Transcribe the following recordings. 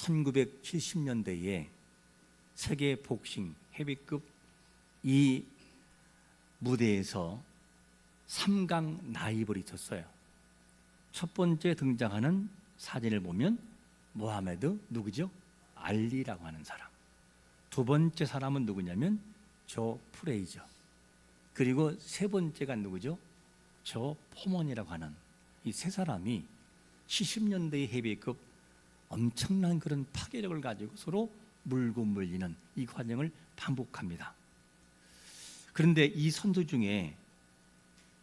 1970년대에 세계 복싱 헤비급 이 무대에서 3강 나이벌이 있었어요. 첫 번째 등장하는 사진을 보면 모하메드 누구죠? 알리라고 하는 사람. 두 번째 사람은 누구냐면 조 프레이저. 그리고 세 번째가 누구죠? 조 포먼이라고 하는 이 세 사람이 70년대의 헤비급 엄청난 그런 파괴력을 가지고 서로 물고 물리는 이 과정을 반복합니다. 그런데 이 선수 중에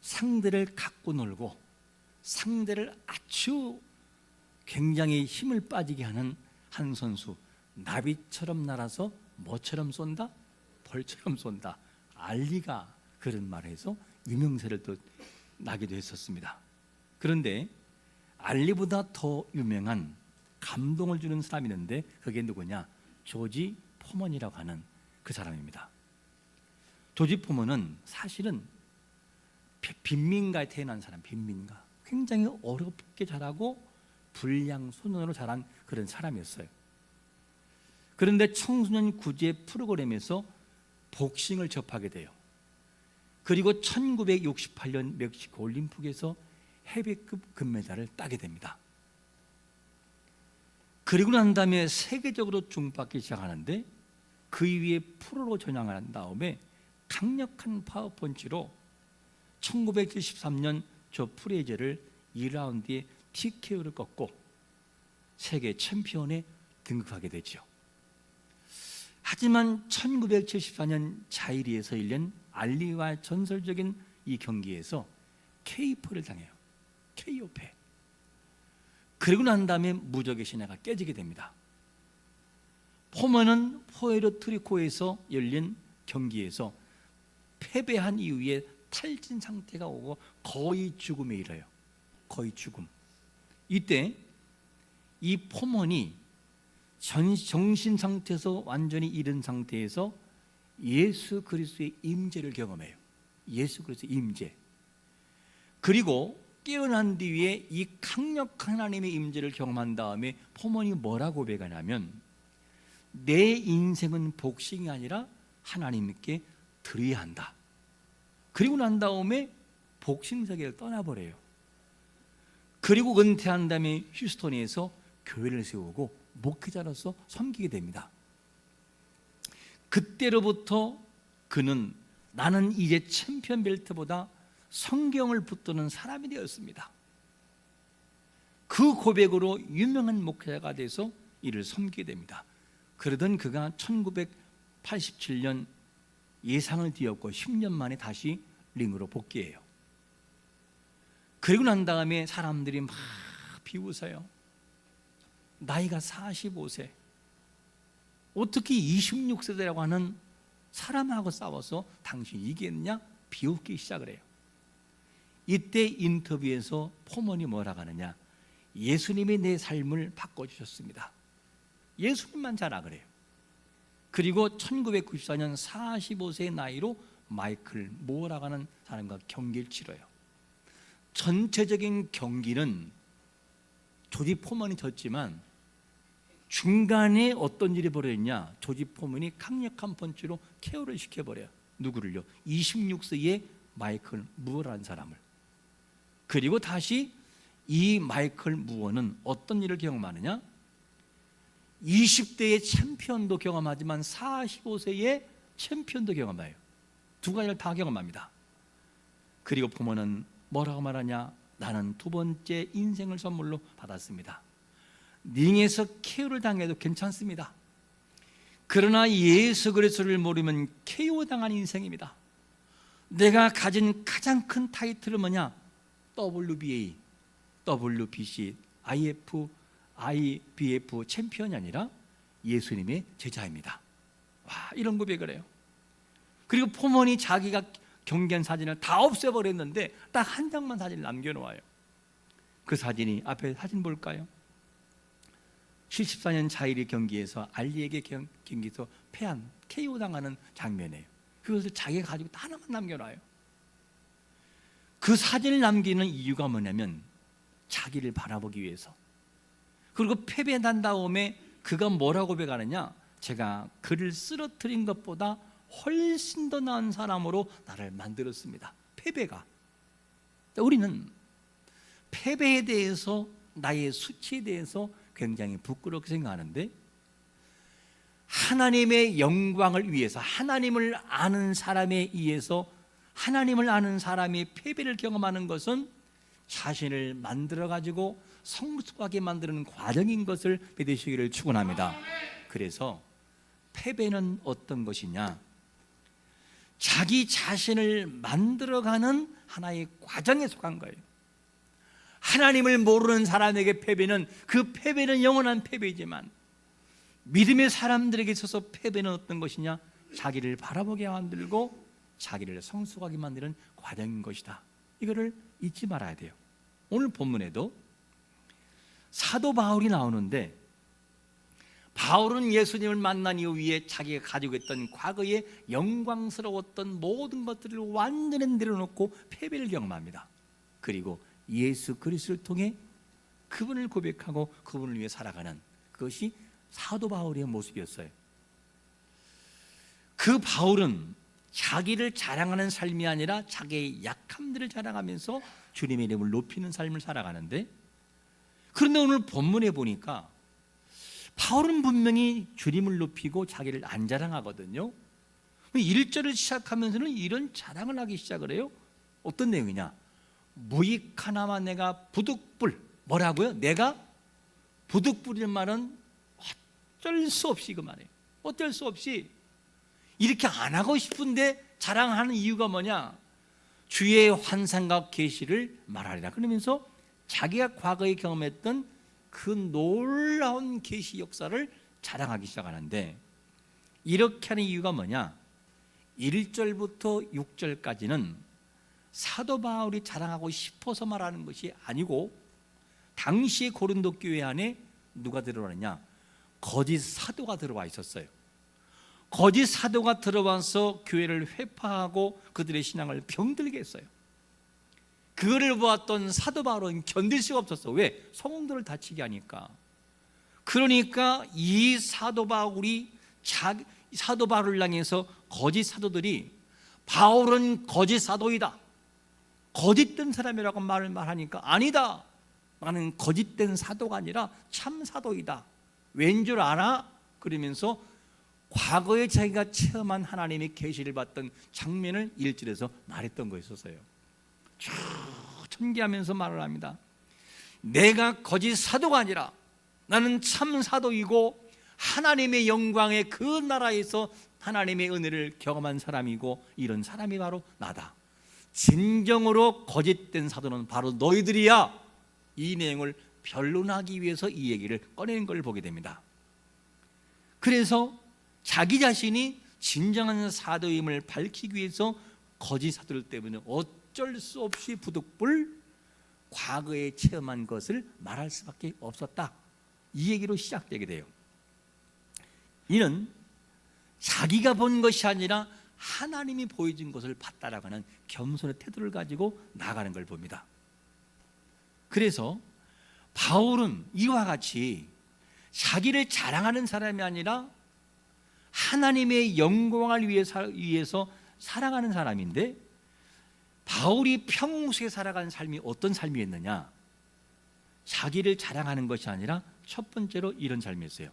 상대를 갖고 놀고 상대를 아주 굉장히 힘을 빠지게 하는 한 선수, 나비처럼 날아서 뭐처럼 쏜다? 벌처럼 쏜다. 알리가 그런 말을 해서 유명세를 또 나기도 했었습니다. 그런데 알리보다 더 유명한 감동을 주는 사람이 있는데 그게 누구냐? 조지 포먼이라고 하는 그 사람입니다. 조지 포먼은 사실은 빈민가에 태어난 사람, 빈민가. 굉장히 어렵게 자라고 불량 소년으로 자란 그런 사람이었어요. 그런데 청소년 구제 프로그램에서 복싱을 접하게 돼요. 그리고 1968년 멕시코 올림픽에서 헤비급 금메달을 따게 됩니다. 그리고 난 다음에 세계적으로 주목받기 시작하는데 그 이후에 프로로 전향한 다음에 강력한 파워펀치로 1973년 조 프레이저를 2라운드에 TKO를 꺾고 세계 챔피언에 등극하게 되죠. 하지만 1974년 자이리에서 열린 알리와 전설적인 이 경기에서 KO를 당해요. KO패. 그리고 난 다음에 무적의 신화가 깨지게 됩니다. 포먼은 포에르토리코에서 열린 경기에서 패배한 이후에 탈진 상태가 오고 거의 죽음에 이르러요. 거의 죽음. 이때 이 포먼이 정신 상태에서 완전히 잃은 상태에서 예수 그리스도의 임재를 경험해요. 예수 그리스도의 임재. 그리고 깨어난 뒤에 이 강력한 하나님의 임재를 경험한 다음에 포먼이 뭐라고 고백하냐면 내 인생은 복싱이 아니라 하나님께 드려야 한다. 그리고 난 다음에 복싱 세계를 떠나버려요. 그리고 은퇴한 다음에 휴스턴에서 교회를 세우고 목회자로서 섬기게 됩니다. 그때로부터 그는 나는 이제 챔피언 벨트보다 성경을 붙드는 사람이 되었습니다. 그 고백으로 유명한 목회자가 돼서 이를 섬기게 됩니다. 그러던 그가 1987년 예상을 뒤엎고 10년 만에 다시 링으로 복귀해요. 그리고 난 다음에 사람들이 막 비웃어요. 나이가 45세, 어떻게 26세대라고 하는 사람하고 싸워서 당신이 이기겠느냐? 비웃기 시작을 해요. 이때 인터뷰에서 포먼이 뭐라고 하느냐? 예수님이 내 삶을 바꿔주셨습니다. 예수님만 잘 알아요. 그리고 1994년 45세의 나이로 마이클 모어라고 하는 사람과 경기를 치러요. 전체적인 경기는 조지 포먼이 졌지만 중간에 어떤 일이 벌어졌냐? 조지 포먼이 강력한 펀치로 KO를 시켜버려요. 누구를요? 26세의 마이클 무어라는 사람을. 그리고 다시 이 마이클 무어는 어떤 일을 경험하느냐? 20대의 챔피언도 경험하지만 45세의 챔피언도 경험해요. 두 가지를 다 경험합니다. 그리고 포먼은 뭐라고 말하냐? 나는 두 번째 인생을 선물로 받았습니다. 링에서 KO를 당해도 괜찮습니다. 그러나 예수 그리스도를 모르면 KO 당한 인생입니다. 내가 가진 가장 큰 타이틀은 뭐냐? WBA, WBC, IBF 챔피언이 아니라 예수님의 제자입니다. 와, 이런 고백을 해요. 그리고 포먼이 자기가 경기한 사진을 다 없애버렸는데 딱 한 장만 사진을 남겨놓아요. 그 사진이 앞에 사진 볼까요? 74년 자이리 경기에서 알리에게 경기에서 패한 KO 당하는 장면이에요. 그것을 자기가 가지고 하나만 남겨놔요. 그 사진을 남기는 이유가 뭐냐면 자기를 바라보기 위해서. 그리고 패배한 다음에 그가 뭐라고 고백하느냐? 제가 그를 쓰러뜨린 것보다 훨씬 더 나은 사람으로 나를 만들었습니다. 패배가. 우리는 패배에 대해서, 나의 수치에 대해서 굉장히 부끄럽게 생각하는데, 하나님의 영광을 위해서, 하나님을 아는 사람에 의해서 하나님을 아는 사람이 패배를 경험하는 것은 자신을 만들어 가지고 성숙하게 만드는 과정인 것을 믿으시기를 축원합니다. 그래서 패배는 어떤 것이냐? 자기 자신을 만들어가는 하나의 과정에 속한 거예요. 하나님을 모르는 사람에게 패배는, 그 패배는 영원한 패배이지만, 믿음의 사람들에게 있어서 패배는 어떤 것이냐? 자기를 바라보게 만들고 자기를 성숙하게 만드는 과정인 것이다. 이거를 잊지 말아야 돼요. 오늘 본문에도 사도 바울이 나오는데, 바울은 예수님을 만난 이후에 자기가 가지고 있던 과거의 영광스러웠던 모든 것들을 완전히 내려놓고 패배를 경험합니다. 그리고 예수 그리스도를 통해 그분을 고백하고 그분을 위해 살아가는, 그것이 사도 바울의 모습이었어요. 그 바울은 자기를 자랑하는 삶이 아니라 자기의 약함들을 자랑하면서 주님의 이름을 높이는 삶을 살아가는데, 그런데 오늘 본문에 보니까 바울은 분명히 주님을 높이고 자기를 안 자랑하거든요. 1절을 시작하면서는 이런 자랑을 하기 시작을 해요. 어떤 내용이냐? 무익하나마 내가 부득불. 뭐라고요? 내가 부득불이라는 말은 어쩔 수 없이 그 말이에요. 어쩔 수 없이 이렇게 안 하고 싶은데 자랑하는 이유가 뭐냐? 주의 환상과 계시를 말하리라. 그러면서 자기가 과거에 경험했던 그 놀라운 계시 역사를 자랑하기 시작하는데, 이렇게 하는 이유가 뭐냐? 1절부터 6절까지는 사도 바울이 자랑하고 싶어서 말하는 것이 아니고, 당시 고린도 교회 안에 누가 들어왔느냐? 거짓 사도가 들어와 있었어요. 거짓 사도가 들어와서 교회를 회파하고 그들의 신앙을 병들게 했어요. 그거를 보았던 사도 바울은 견딜 수가 없었어. 왜? 성도를 다치게 하니까. 그러니까 이 사도 바울을 향해서 거짓 사도들이 바울은 거짓 사도이다, 거짓된 사람이라고 말하니까, 아니다, 나는 거짓된 사도가 아니라 참 사도이다. 왠 줄 알아? 그러면서 과거에 자기가 체험한 하나님의 계시를 봤던 장면을 1절에서 말했던 거였었어요. 쭉 전개하면서 말을 합니다. 내가 거짓 사도가 아니라 나는 참 사도이고, 하나님의 영광의 그 나라에서 하나님의 은혜를 경험한 사람이고, 이런 사람이 바로 나다. 진정으로 거짓된 사도는 바로 너희들이야. 이 내용을 변론하기 위해서 이 얘기를 꺼낸 걸 보게 됩니다. 그래서 자기 자신이 진정한 사도임을 밝히기 위해서 거짓 사도들 때문에 어쩔 수 없이 부득불 과거에 체험한 것을 말할 수밖에 없었다. 이 얘기로 시작되게 돼요. 이는 자기가 본 것이 아니라 하나님이 보여준 것을 봤다라고 하는 겸손의 태도를 가지고 나가는 걸 봅니다. 그래서 바울은 이와 같이 자기를 자랑하는 사람이 아니라 하나님의 영광을 위해서 살아가는 사람인데, 바울이 평소에 살아가는 삶이 어떤 삶이었느냐? 자기를 자랑하는 것이 아니라 첫 번째로 이런 삶이었어요.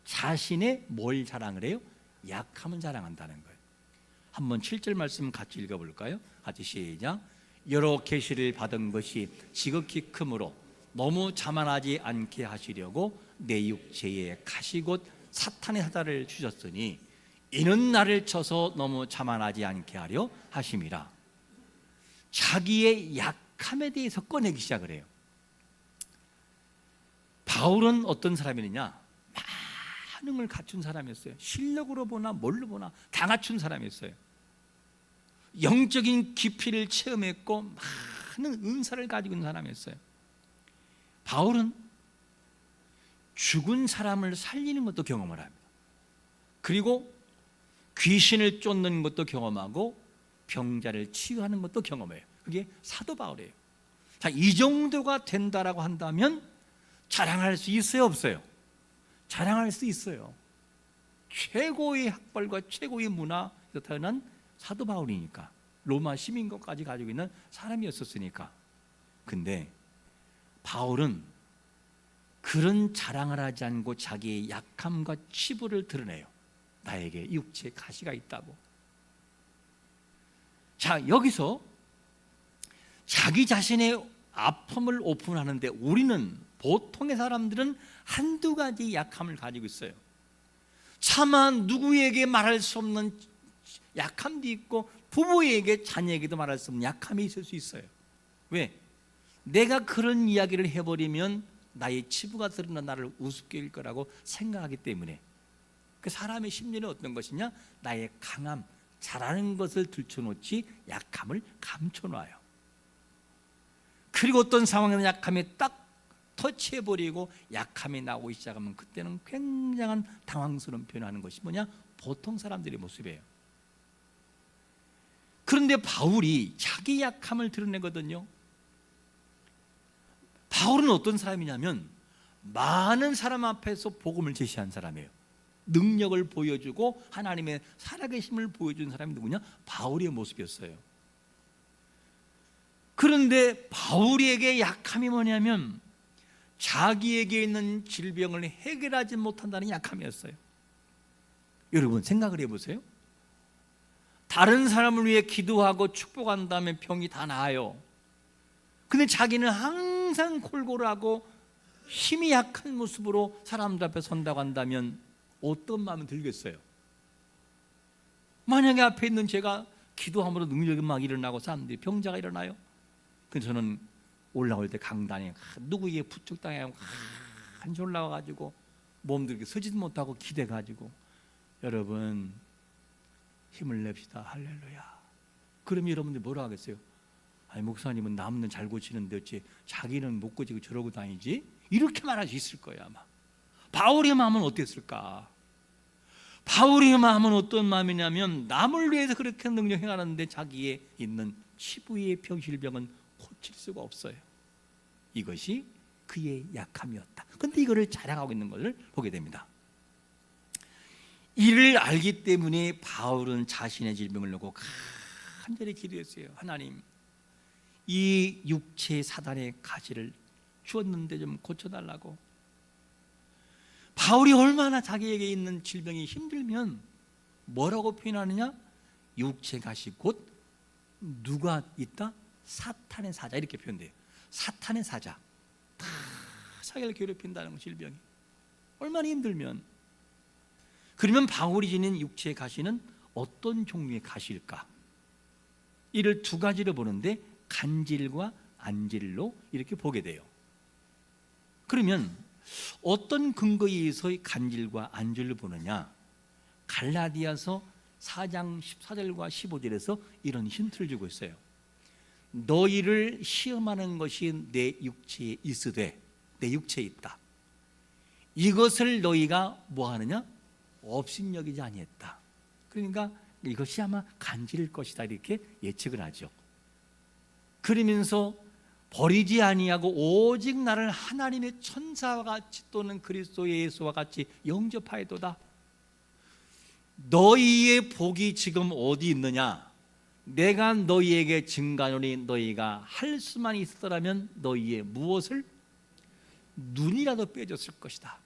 자신의 뭘 자랑을 해요? 약함을 자랑한다는 거예요. 한번 7절 말씀 같이 읽어볼까요? 같이 시작. 여러 계시를 받은 것이 지극히 크므로 너무 자만하지 않게 하시려고 내 육체에 가시곧 사탄의 사자를 주셨으니 이는 나를 쳐서 너무 자만하지 않게 하려 하심이라. 자기의 약함에 대해서 꺼내기 시작을 해요. 바울은 어떤 사람이냐? 많은 걸 갖춘 사람이었어요. 실력으로 보나 뭘로 보나 다 갖춘 사람이었어요. 영적인 깊이를 체험했고 많은 은사를 가지고 있는 사람이었어요. 바울은 죽은 사람을 살리는 것도 경험을 합니다. 그리고 귀신을 쫓는 것도 경험하고 병자를 치유하는 것도 경험해요. 그게 사도 바울이에요. 자, 이 정도가 된다라고 한다면 자랑할 수 있어요, 없어요? 자랑할 수 있어요. 최고의 학벌과 최고의 문화에서 태어난 사도 바울이니까, 로마 시민권까지 가지고 있는 사람이었었으니까. 근데 바울은 그런 자랑을 하지 않고 자기의 약함과 치부를 드러내요. 나에게 육체에 가시가 있다고. 자, 여기서 자기 자신의 아픔을 오픈하는데 우리는, 보통의 사람들은 한두 가지 약함을 가지고 있어요. 차마 누구에게 말할 수 없는 약함도 있고, 부부에게 자녀에게도 말할 수 없는 약함이 있을 수 있어요. 왜? 내가 그런 이야기를 해버리면 나의 치부가 드러나 나를 우습게 일 거라고 생각하기 때문에. 그 사람의 심리는 어떤 것이냐? 나의 강함, 잘하는 것을 들춰놓지 약함을 감춰놔요. 그리고 어떤 상황에는 약함이 딱 터치해버리고 약함이 나오기 시작하면 그때는 굉장한 당황스러운 표현하는 것이 뭐냐? 보통 사람들의 모습이에요. 그런데 바울이 자기 약함을 드러내거든요. 바울은 어떤 사람이냐면 많은 사람 앞에서 복음을 제시한 사람이에요. 능력을 보여주고 하나님의 살아계심을 보여준 사람이 누구냐? 바울의 모습이었어요. 그런데 바울에게 약함이 뭐냐면 자기에게 있는 질병을 해결하지 못한다는 약함이었어요. 여러분 생각을 해보세요. 다른 사람을 위해 기도하고 축복한 다음에 병이 다 나아요. 근데 자기는 항상 골골하고 힘이 약한 모습으로 사람들 앞에 선다고 한다면 어떤 마음이 들겠어요? 만약에 앞에 있는 제가 기도함으로 능력이 막 일어나고 사람들이 병자가 일어나요? 그래서 저는 올라올 때 강단에 누구에게 부축당하고 한지 올라와가지고 몸도 이렇게 서지도 못하고 기대가지고, 여러분 힘을 냅시다, 할렐루야. 그럼 여러분들이 뭐라 하겠어요? 아니 목사님은 남는 잘 고치는데 어찌 자기는 못 고치고 저러고 다니지? 이렇게 말할 수 있을 거예요 아마. 바울의 마음은 어땠을까? 바울의 마음은 어떤 마음이냐면 남을 위해서 그렇게 능력 행하는데 자기의 있는 치부의 병실병은 고칠 수가 없어요. 이것이 그의 약함이었다. 그런데 이거를 자랑하고 있는 것을 보게 됩니다. 이를 알기 때문에 바울은 자신의 질병을 놓고 간절히 기도했어요. 하나님, 이 육체 사단의 가시를 주었는데 좀 고쳐달라고. 바울이 얼마나 자기에게 있는 질병이 힘들면 뭐라고 표현하느냐? 육체 가시 곧 누가 있다? 사탄의 사자, 이렇게 표현돼요. 사탄의 사자, 다 자기를 괴롭힌다는 질병이 얼마나 힘들면. 그러면 바울이 지닌 육체의 가시는 어떤 종류의 가시일까? 이를 두 가지로 보는데 간질과 안질로 이렇게 보게 돼요. 그러면 어떤 근거에 의해서 간질과 안질로 보느냐? 갈라디아서 4장 14절과 15절에서 이런 힌트를 주고 있어요. 너희를 시험하는 것이 내 육체에 있으되, 내 육체에 있다. 이것을 너희가 뭐 하느냐? 업신여기지 아니했다. 그러니까 이것이 아마 간질일 것이다, 이렇게 예측을 하죠. 그러면서 버리지 아니하고 오직 나를 하나님의 천사와 같이 또는 그리스도 예수와 같이 영접하였도다. 너희의 복이 지금 어디 있느냐? 내가 너희에게 증가하노니 너희가 할 수만 있었더라면 너희의 무엇을 눈이라도 빼줬을 것이다.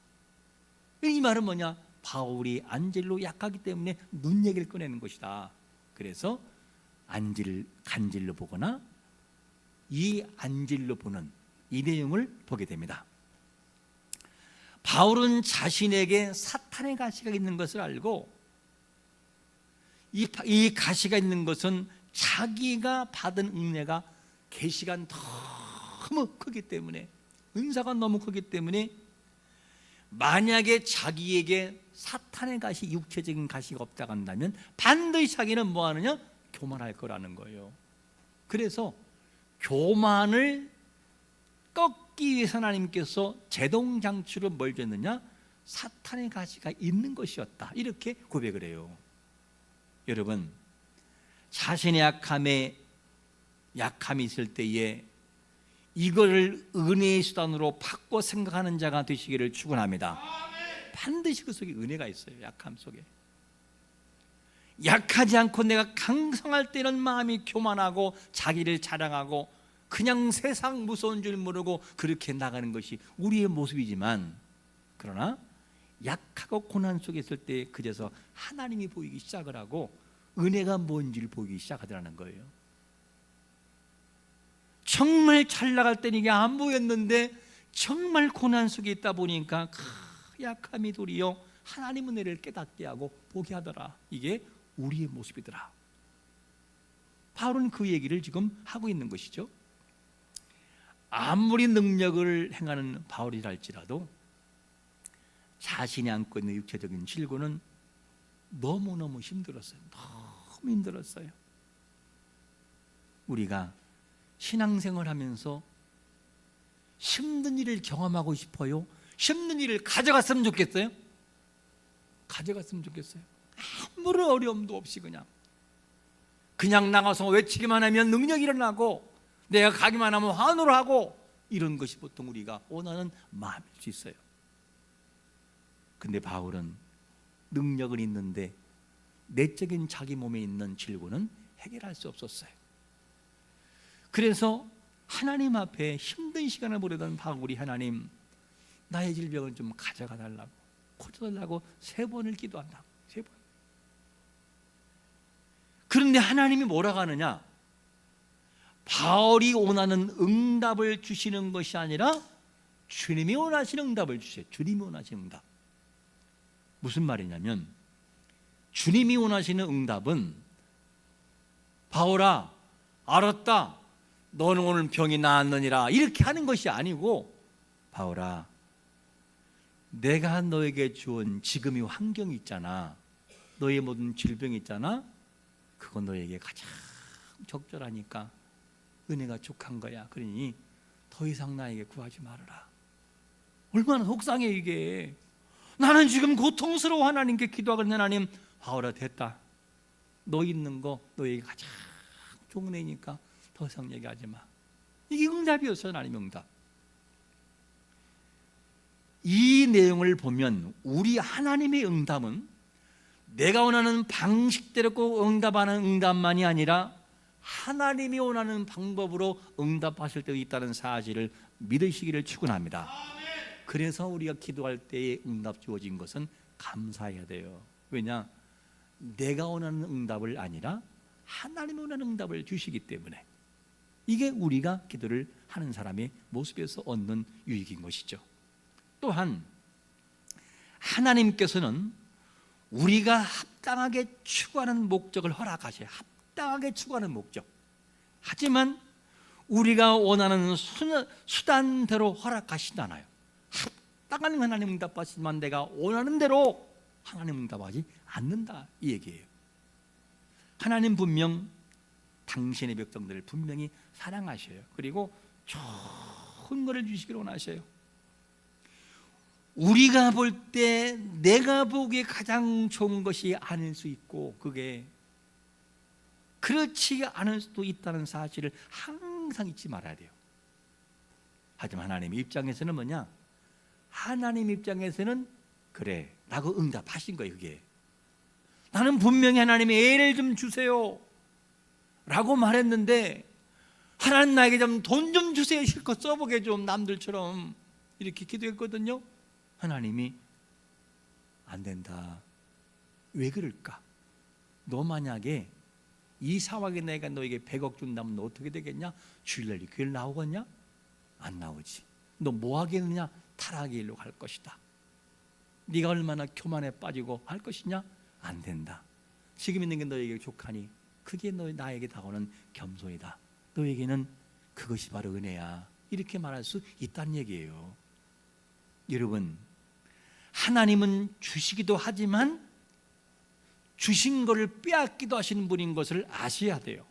이 말은 뭐냐? 바울이 안질로 약하기 때문에 눈 얘기를 꺼내는 것이다. 그래서 간질로 보거나 이 안질로 보는 이 내용을 보게 됩니다. 바울은 자신에게 사탄의 가시가 있는 것을 알고, 이 가시가 있는 것은 자기가 받은 은혜가 계시가 너무 크기 때문에, 은사가 너무 크기 때문에 만약에 자기에게 사탄의 가시, 육체적인 가시가 없다고 한다면 반드시 자기는 뭐 하느냐? 교만할 거라는 거예요. 그래서 교만을 꺾기 위해서 하나님께서 제동장치로 뭘 줬느냐? 사탄의 가시가 있는 것이었다, 이렇게 고백을 해요. 여러분, 자신의 약함이 있을 때에 이거를 은혜의 수단으로 바꿔 생각하는 자가 되시기를 축원합니다. 반드시 그 속에 은혜가 있어요. 약함 속에. 약하지 않고 내가 강성할 때는 마음이 교만하고 자기를 자랑하고 그냥 세상 무서운 줄 모르고 그렇게 나가는 것이 우리의 모습이지만, 그러나 약하고 고난 속에 있을 때 그제서 하나님이 보이기 시작을 하고 은혜가 뭔지를 보이기 시작하더라는 거예요. 정말 잘 나갈 때는 이게 안 보였는데 정말 고난 속에 있다 보니까 약함이 도리어 하나님 은혜를 깨닫게 하고 보게 하더라. 이게 우리의 모습이더라. 바울은 그 얘기를 지금 하고 있는 것이죠. 아무리 능력을 행하는 바울이라 할지라도 자신이 안고 있는 육체적인 질고는 너무너무 힘들었어요. 너무 힘들었어요. 우리가 신앙생활 하면서 힘든 일을 경험하고 싶어요? 힘든 일을 가져갔으면 좋겠어요? 가져갔으면 좋겠어요. 아무런 어려움도 없이 그냥 나가서 외치기만 하면 능력이 일어나고 내가 가기만 하면 환호를 하고, 이런 것이 보통 우리가 원하는 마음일 수 있어요. 근데 바울은 능력은 있는데 내적인 자기 몸에 있는 질고는 해결할 수 없었어요. 그래서 하나님 앞에 힘든 시간을 보내던 바울이, 하나님 나의 질병을 좀 가져가 달라고, 고쳐달라고 3번을 기도한다고. 3번. 그런데 하나님이 뭐라고 하느냐? 바울이 원하는 응답을 주시는 것이 아니라 주님이 원하시는 응답을 주세요. 주님이 원하시는 응답. 무슨 말이냐면, 주님이 원하시는 응답은 바울아 알았다, 너는 오늘 병이 나았느니라 이렇게 하는 것이 아니고, 바울아 내가 너에게 주은 지금 이 환경이 있잖아, 너의 모든 질병이 있잖아, 그건 너에게 가장 적절하니까 은혜가 족한 거야. 그러니 더 이상 나에게 구하지 말아라. 얼마나 속상해 이게. 나는 지금 고통스러워 하나님께 기도하거든요. 하나님, 바울아 됐다, 너 있는 거 너에게 가장 좋은 애니까 더 이상 얘기하지 마. 이게 응답이었어요. 하나님의 응답. 이 내용을 보면 우리 하나님의 응답은 내가 원하는 방식대로 꼭 응답하는 응답만이 아니라 하나님이 원하는 방법으로 응답하실 때도 있다는 사실을 믿으시기를 축원합니다. 그래서 우리가 기도할 때에 응답 주어진 것은 감사해야 돼요. 왜냐? 내가 원하는 응답을 아니라 하나님이 원하는 응답을 주시기 때문에. 이게 우리가 기도를 하는 사람의 모습에서 얻는 유익인 것이죠. 또한 하나님께서는 우리가 합당하게 추구하는 목적을 허락하셔요. 합당하게 추구하는 목적. 하지만 우리가 원하는 수단대로 허락하시지 않아요. 합당한 하나님 응답하시지만 내가 원하는 대로 하나님 응답하지 않는다, 이 얘기예요. 하나님 분명 당신의 백성들을 분명히 사랑하셔요. 그리고 좋은 것을 주시기를 원하셔요. 우리가 볼 때 내가 보기에 가장 좋은 것이 아닐 수 있고, 그게 그렇지 않을 수도 있다는 사실을 항상 잊지 말아야 돼요. 하지만 하나님 입장에서는 뭐냐? 하나님 입장에서는 그래, 라고 응답하신 거예요. 그게 나는 분명히 하나님의 애를 좀 주세요 라고 말했는데, 하나님 나에게 좀 돈 좀 주세요, 실컷 써보게 좀 남들처럼 이렇게 기도했거든요. 하나님이 안 된다. 왜 그럴까? 너 만약에 이 상황에 내가 너에게 100억 준다면 너 어떻게 되겠냐? 주일날 이 교회를 나오겠냐? 안 나오지. 너 뭐 하겠느냐? 타락의 일로 갈 것이다. 네가 얼마나 교만에 빠지고 할 것이냐? 안 된다. 지금 있는 게 너에게 족하니 그게 나에게 다가오는 겸손이다. 너에게는 그것이 바로 은혜야. 이렇게 말할 수 있다는 얘기예요. 여러분, 하나님은 주시기도 하지만 주신 것을 빼앗기도 하시는 분인 것을 아셔야 돼요.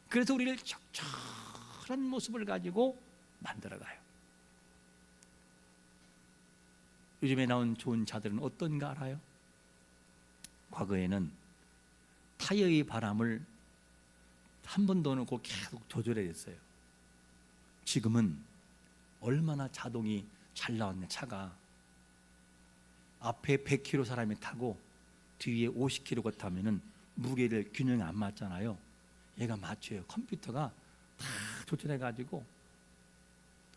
그래서 우리를 적절한 모습을 가지고 만들어가요. 요즘에 나온 좋은 차들은 어떤가 알아요? 과거에는 타이어의 바람을 한 번 더 넣고 계속 조절해야 됐어요. 지금은 얼마나 자동이 잘 나왔냐, 차가. 앞에 100kg 사람이 타고 뒤에 50kg 타면은 무게를 균형이 안 맞잖아요. 얘가 맞춰요. 컴퓨터가 다 조절해가지고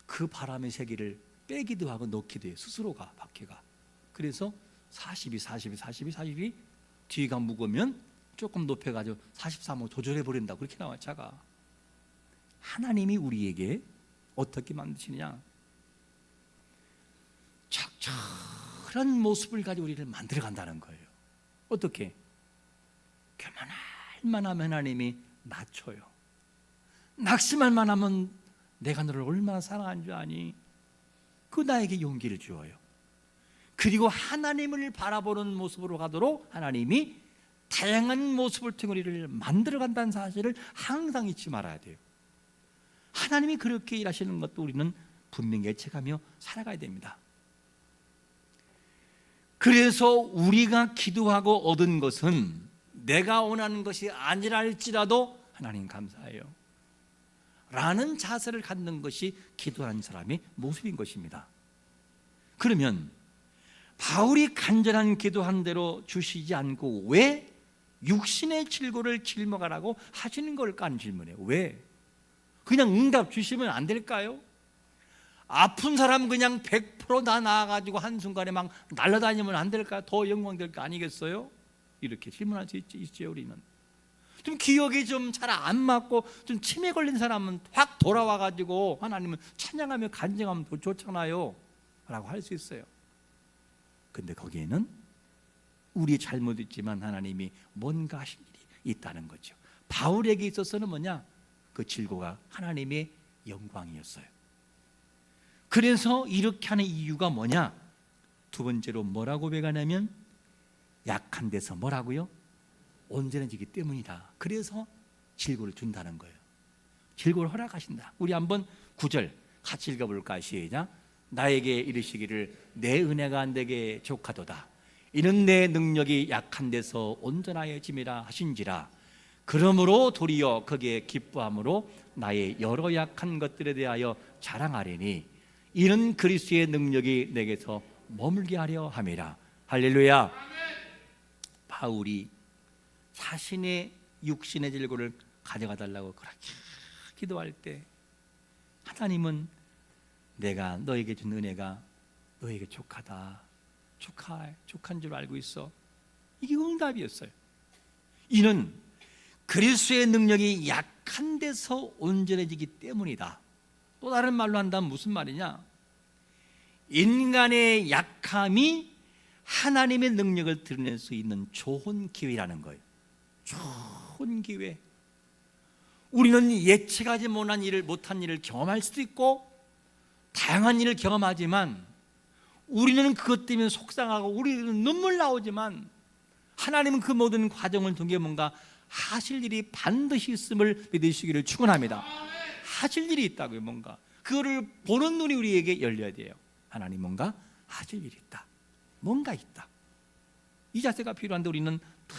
그 바람의 세기를 빼기도 하고 넣기도 해요. 스스로가 바퀴가. 그래서 42 뒤가 무거우면 조금 높여가지고 43호 조절해 버린다. 그렇게 나와 차가. 하나님이 우리에게 어떻게 만드시느냐? 적절한 모습을 가지고 우리를 만들어 간다는 거예요. 어떻게? 교만할 만하면 하나님이 낮춰요. 낙심할 만하면 내가 너를 얼마나 사랑한 줄 아니? 그 나에게 용기를 주어요. 그리고 하나님을 바라보는 모습으로 가도록 하나님이 다양한 모습을 통해 우리를 만들어 간다는 사실을 항상 잊지 말아야 돼요. 하나님이 그렇게 일하시는 것도 우리는 분명히 예측하며 살아가야 됩니다. 그래서 우리가 기도하고 얻은 것은 내가 원하는 것이 아니라 할지라도 하나님 감사해요 라는 자세를 갖는 것이 기도하는 사람의 모습인 것입니다. 그러면 바울이 간절한 기도한 대로 주시지 않고 왜 육신의 질고를 짊어가라고 하시는 걸까 하는 질문이에요. 왜? 그냥 응답 주시면 안 될까요? 아픈 사람 그냥 100%다 나아가지고 한순간에 막 날아다니면 안 될까요? 더 영광될 거 아니겠어요? 이렇게 질문할 수 있죠. 우리는 좀 기억이 좀 잘 안 맞고 좀 치매 걸린 사람은 확 돌아와가지고 하나님은 찬양하며 간증하면 더 좋잖아요 라고 할 수 있어요. 근데 거기에는 우리 잘못했지만 하나님이 뭔가 하신 일이 있다는 거죠. 바울에게 있어서는 뭐냐? 그 질고가 하나님의 영광이었어요. 그래서 이렇게 하는 이유가 뭐냐? 두 번째로 뭐라고 고백하냐면 약한 데서 뭐라고요? 온전해지기 때문이다. 그래서 질고를 준다는 거예요. 질고를 허락하신다. 우리 한번 9절 같이 읽어볼까요? 시작. 나에게 이르시기를 내 은혜가 내게 족하도다. 이는 내 능력이 약한 데서 온전하여짐이라 하신지라. 그러므로 도리어 거기에 기뻐함으로 나의 여러 약한 것들에 대하여 자랑하리니 이는 그리스도의 능력이 내게서 머물게 하려 함이라. 할렐루야. 바울이 자신의 육신의 질고를 가져가 달라고 그렇게 기도할 때 하나님은 내가 너에게 준 은혜가 너에게 족하다. 족한 줄 알고 있어. 이게 응답이었어요. 이는 그리스도의 능력이 약한 데서 온전해지기 때문이다. 또 다른 말로 한다면 무슨 말이냐? 인간의 약함이 하나님의 능력을 드러낼 수 있는 좋은 기회라는 거예요. 좋은 기회. 우리는 예측하지 못한 일을 경험할 수도 있고 다양한 일을 경험하지만 우리는 그것 때문에 속상하고 우리는 눈물 나오지만 하나님은 그 모든 과정을 통해 뭔가 하실 일이 반드시 있음을 믿으시기를 축원합니다. 하실 일이 있다고요. 뭔가 그거를 보는 눈이 우리에게 열려야 돼요. 하나님 뭔가 하실 일이 있다. 뭔가 있다. 이 자세가 필요한데 우리는 다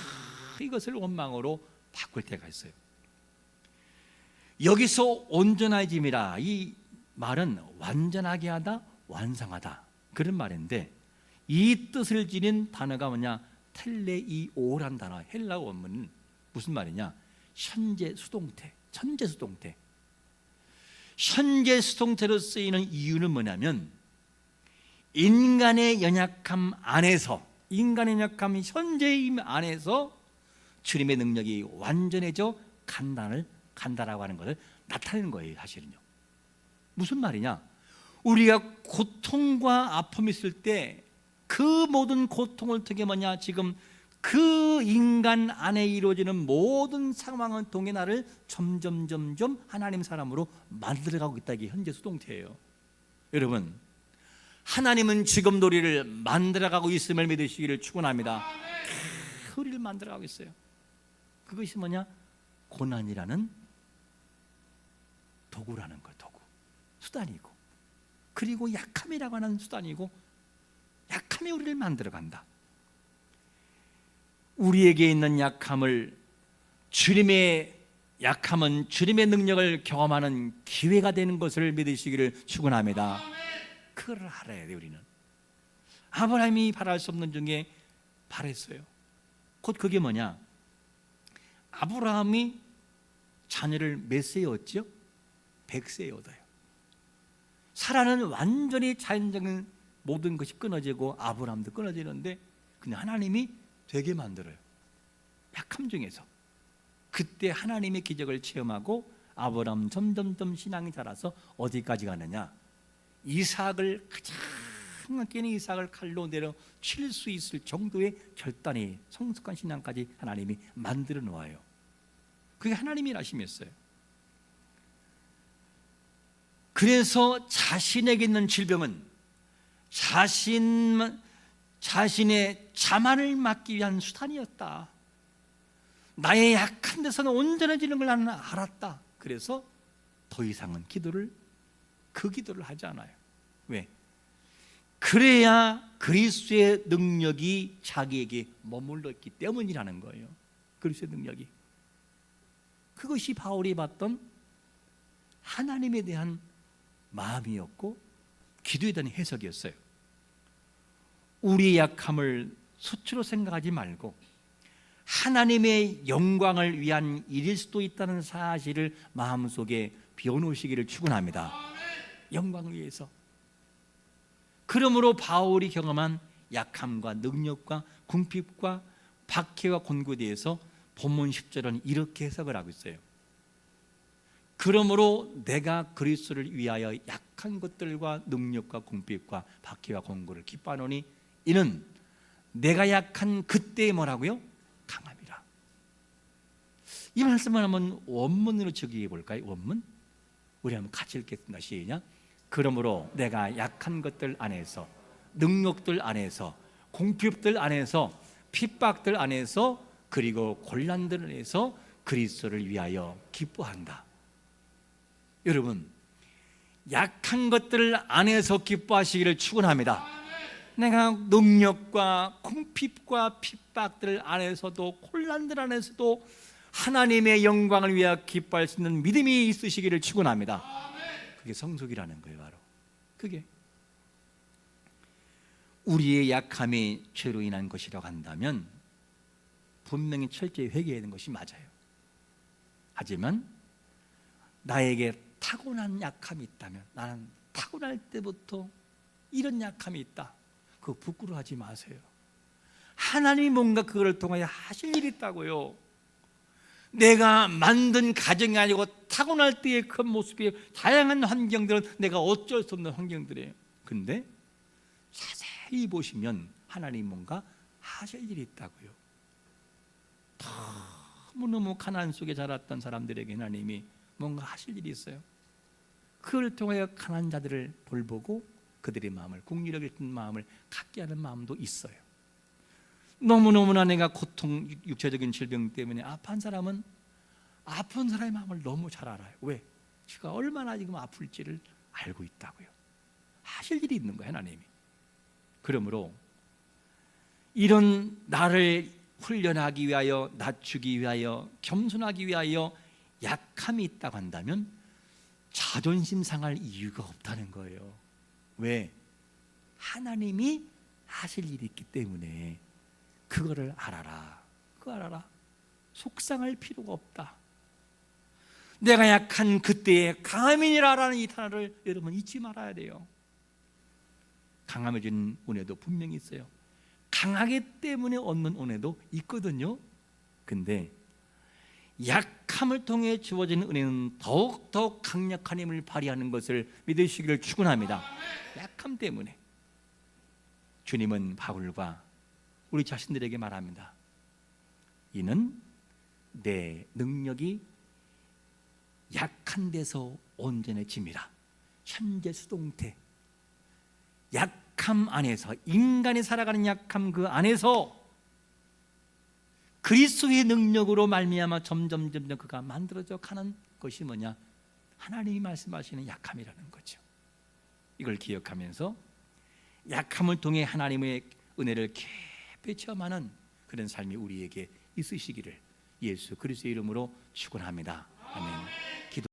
이것을 원망으로 바꿀 때가 있어요. 여기서 온전해짐이라 이 말은 완전하게 하다, 완성하다 그런 말인데 이 뜻을 지닌 단어가 뭐냐? 텔레이오란 단어. 헬라어 원문은 무슨 말이냐? 현재 수동태, 현재 수동태. 현재 수동태로 쓰이는 이유는 뭐냐면 인간의 연약함 안에서, 인간의 연약함 현재임 안에서 주님의 능력이 완전해져 간다라고 하는 것을 나타내는 거예요. 사실은요. 무슨 말이냐? 우리가 고통과 아픔이 있을 때 그 모든 고통을 통해 뭐냐? 지금 그 인간 안에 이루어지는 모든 상황을 통해 나를 점점 하나님 사람으로 만들어가고 있다. 이게 현재 수동태예요. 여러분, 하나님은 지금 우리를 만들어가고 있음을 믿으시기를 축원합니다. 우리를 만들어가고 있어요. 그것이 뭐냐? 고난이라는 도구라는 거예요. 도구, 수단이고, 그리고 약함이라고 하는 수단이고, 약함이 우리를 만들어간다. 우리에게 있는 약함을 주님의 약함은 주님의 능력을 경험하는 기회가 되는 것을 믿으시기를 축원합니다. 그걸 알아야 돼요. 우리는 아브라함이 바랄 수 없는 중에 바랬어요. 곧 그게 뭐냐? 아브라함이 자녀를 몇 세에 얻죠? 100세에 얻어요. 사라는 완전히 자연적인 모든 것이 끊어지고 아브라함도 끊어지는데 그냥 하나님이 되게 만들어요. 약함 중에서. 그때 하나님의 기적을 체험하고 아브라함 점점점 신앙이 자라서 어디까지 가느냐? 이삭을 가장 끼는 이삭을 칼로 내려 칠 수 있을 정도의 결단이 성숙한 신앙까지 하나님이 만들어 놓아요. 그게 하나님의 일하심이었어요. 그래서 자신에게 있는 질병은 자신의 자만을 막기 위한 수단이었다. 나의 약한 데서는 온전해지는 걸 나는 알았다. 그래서 더 이상은 그 기도를 하지 않아요. 왜? 그래야 그리스도의 능력이 자기에게 머물렀기 때문이라는 거예요. 그리스도의 능력이. 그것이 바울이 봤던 하나님에 대한 마음이었고 기도에 대한 해석이었어요. 우리의 약함을 수치로 생각하지 말고 하나님의 영광을 위한 일일 수도 있다는 사실을 마음속에 비워놓으시기를 축원합니다. 영광을 위해서. 그러므로 바울이 경험한 약함과 능력과 궁핍과 박해와 곤고에 대해서 본문 10절은 이렇게 해석을 하고 있어요. 그러므로 내가 그리스도를 위하여 약한 것들과 능력과 궁핍과 박해와 곤고를 기뻐하노니 이는 내가 약한 그때에 뭐라고요? 강함이라. 이 말씀을 한번 원문으로 적용해 볼까요? 원문? 우리 한번 같이 읽겠습니다. 시작. 그러므로 내가 약한 것들 안에서, 능력들 안에서, 궁핍들 안에서, 핍박들 안에서, 그리고 곤란들 안에서 그리스도를 위하여 기뻐한다. 여러분, 약한 것들 안에서 기뻐하시기를 축원합니다. 내가 능력과 궁핍과 핍박들 안에서도 곤란들 안에서도 하나님의 영광을 위하여 기뻐할 수 있는 믿음이 있으시기를 축원합니다. 그게 성숙이라는 거예요. 바로 그게 우리의 약함이 죄로 인한 것이라고 한다면 분명히 철저히 회개해야 되는 것이 맞아요. 하지만 나에게 타고난 약함이 있다면, 나는 타고날 때부터 이런 약함이 있다, 그거 부끄러워하지 마세요. 하나님이 뭔가 그거를 통하여 하실 일이 있다고요. 내가 만든 가정이 아니고 타고날 때의 그 모습이 다양한 환경들은 내가 어쩔 수 없는 환경들이에요. 근데 자세히 보시면 하나님 뭔가 하실 일이 있다고요. 너무너무 가난 속에 자랐던 사람들에게 하나님이 뭔가 하실 일이 있어요. 그걸 통하여 가난한 자들을 돌보고 그들의 마음을, 국리력 있는 마음을 갖게 하는 마음도 있어요. 너무너무나 내가 고통, 육체적인 질병 때문에 아픈 사람은 아픈 사람의 마음을 너무 잘 알아요. 왜? 제가 얼마나 지금 아플지를 알고 있다고요. 하실 일이 있는 거예요, 하나님이. 그러므로 이런 나를 훈련하기 위하여, 낮추기 위하여, 겸손하기 위하여 약함이 있다고 한다면 자존심 상할 이유가 없다는 거예요. 왜? 하나님이 하실 일이 있기 때문에 그거를 알아라. 그거 알아라. 속상할 필요가 없다. 내가 약한 그때에 강함이니라라는 이 단어를 여러분 잊지 말아야 돼요. 강함해진 은혜도 분명히 있어요. 강하기 때문에 얻는 은혜도 있거든요. 근데 약함을 통해 주어지는 은혜는 더욱더 강력한 힘을 발휘하는 것을 믿으시기를 축원합니다. 약함 때문에. 주님은 바울과 우리 자신들에게 말합니다. 이는 내 능력이 약한 데서 온전해짐이라. 현재 수동태. 약함 안에서, 인간이 살아가는 약함 그 안에서 그리스도의 능력으로 말미암아 점점 그가 만들어져 가는 것이 뭐냐? 하나님이 말씀하시는 약함이라는 거죠. 이걸 기억하면서 약함을 통해 하나님의 은혜를 깊이 체험하는 그런 삶이 우리에게 있으시기를 예수 그리스도의 이름으로 축원합니다. 아멘.